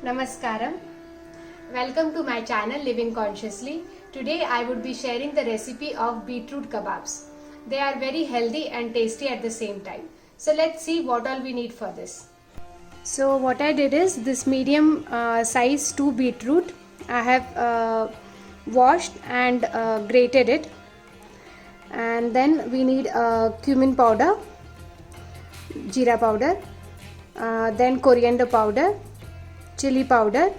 Namaskaram. Welcome to my channel Living Consciously. Today I would be sharing the recipe of beetroot kebabs. They are very healthy and tasty at the same time. So let's see what all we need for this. So what I did is this medium size 2 beetroot I have washed and grated it, and then we need cumin powder, jeera powder, then coriander powder, chili powder.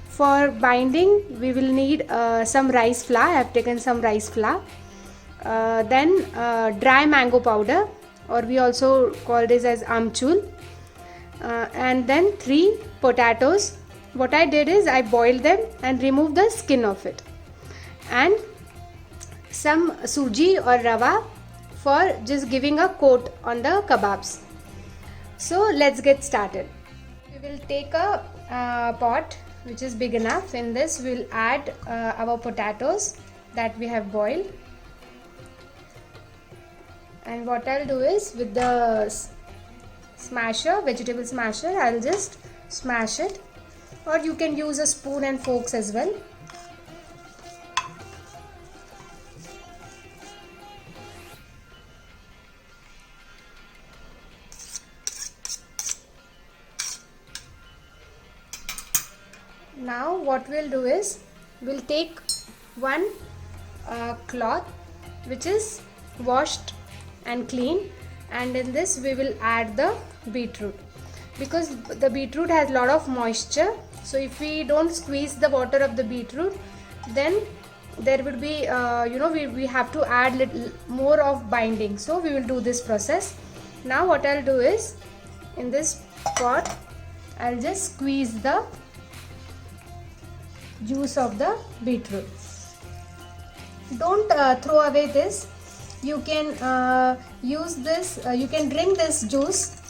For binding we will need some rice flour. I have taken some rice flour, then dry mango powder, or we also call this as amchur, and then 3 potatoes. What I did is I boiled them and removed the skin of it, and some suji or rava for just giving a coat on the kebabs. So let's get started. We will take a pot which is big enough. In this we'll add our potatoes that we have boiled, and what I'll do is with the vegetable smasher, I'll just smash it, or you can use a spoon and forks as well. Now what we'll do is we'll take one cloth which is washed and clean, and in this we will add the beetroot, because the beetroot has a lot of moisture. So if we don't squeeze the water of the beetroot, then there would be we have to add little more of binding. So we will do this process. Now what I'll do is in this pot I'll just squeeze the juice of the beetroot. Don't throw away this. You can use this, you can drink this juice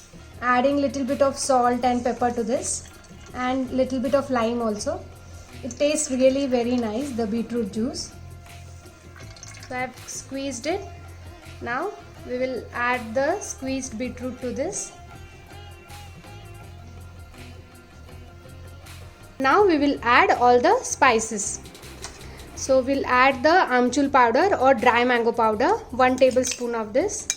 adding little bit of salt and pepper to this, and little bit of lime also. It tastes really very nice, the beetroot juice. So I have squeezed it. Now we will add the squeezed beetroot to this. Now we will add all the spices. So we'll add the amchur powder or dry mango powder, 1 tablespoon of this.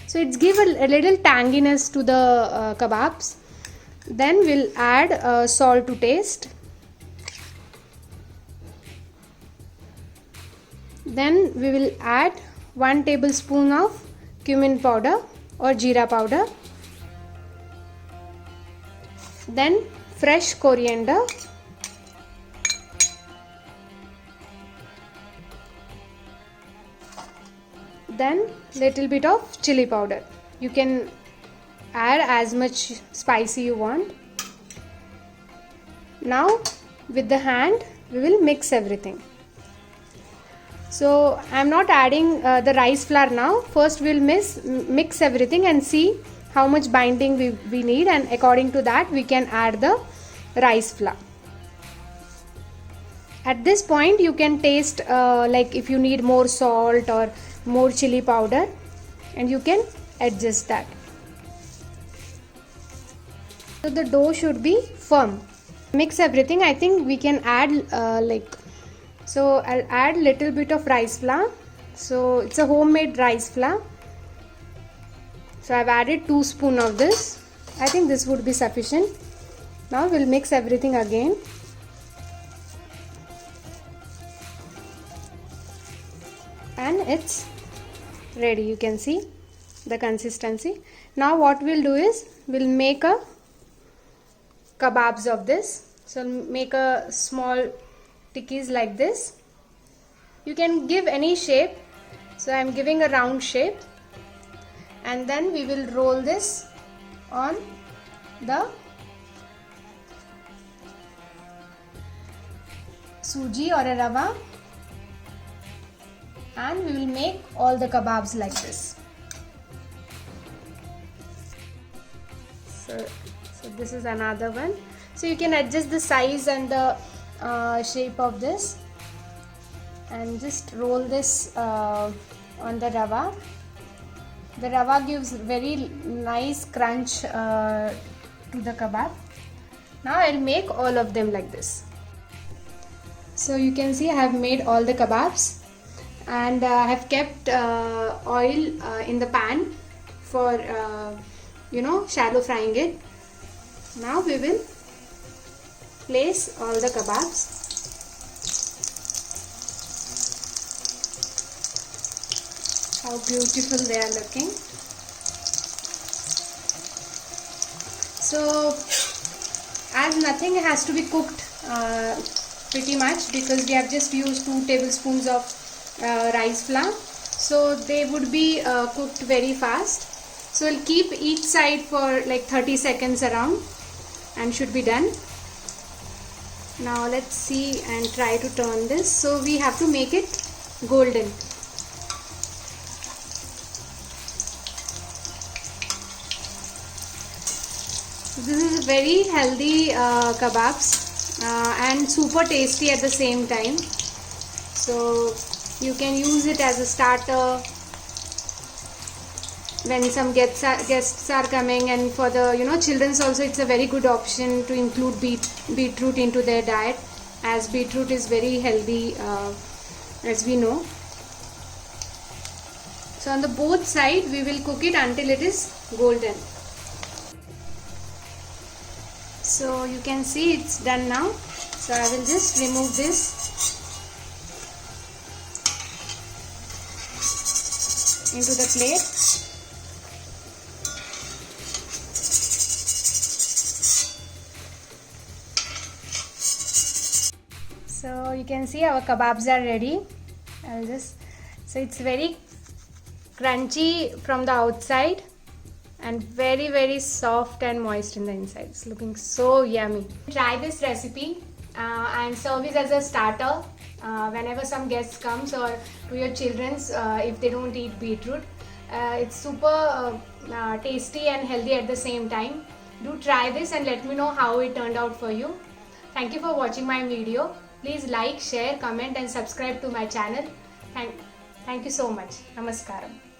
So it's give a little tanginess to the kebabs. Then we'll add salt to taste. Then we will add 1 tablespoon of cumin powder or jeera powder. Then fresh coriander, then little bit of chili powder. You can add as much spicy you want. Now with the hand we will mix everything. So I am not adding the rice flour now. First we'll mix everything and see how much binding we need, and according to that we can add the rice flour. At this point you can taste like if you need more salt or more chili powder, and you can adjust that. So the dough should be firm. Mix everything. I think we can add so I'll add little bit of rice flour. So it's a homemade rice flour. So I've added 2 spoons of this. I think this would be sufficient. Now we'll mix everything again. And it's ready. You can see the consistency. Now what we'll do is we'll make a kebabs of this. So make a small tikkis like this. You can give any shape. So I'm giving a round shape, and then we will roll this on the suji or a rava, and we will make all the kebabs like this. So this is another one. So you can adjust the size and the shape of this, and just roll this on the rava. The rava gives very nice crunch to the kebab. Now I'll make all of them like this. So you can see I have made all the kebabs, and I have kept oil in the pan for shallow frying it. Now we will place all the kebabs. How beautiful they are looking. So as nothing has to be cooked pretty much, because we have just used 2 tablespoons of rice flour, so they would be cooked very fast. So we'll keep each side for like 30 seconds around and should be done. Now let's see and try to turn this. So we have to make it golden. This is very healthy kebabs and super tasty at the same time. So you can use it as a starter when some guests are coming, and for the children's also it's a very good option to include beetroot into their diet, as beetroot is very healthy as we know. So on the both side we will cook it until it is golden. So you can see it's done now. So I will just remove this into the plate. So you can see our kebabs are ready. So it's very crunchy from the outside and very, very soft and moist in the inside. It's looking so yummy. Try this recipe and serve it as a starter whenever some guests comes, or to your children's if they don't eat beetroot. It's super tasty and healthy at the same time. Do try this and let me know how it turned out for you. Thank you for watching my video. Please like, share, comment and subscribe to my channel. Thank you so much. Namaskaram.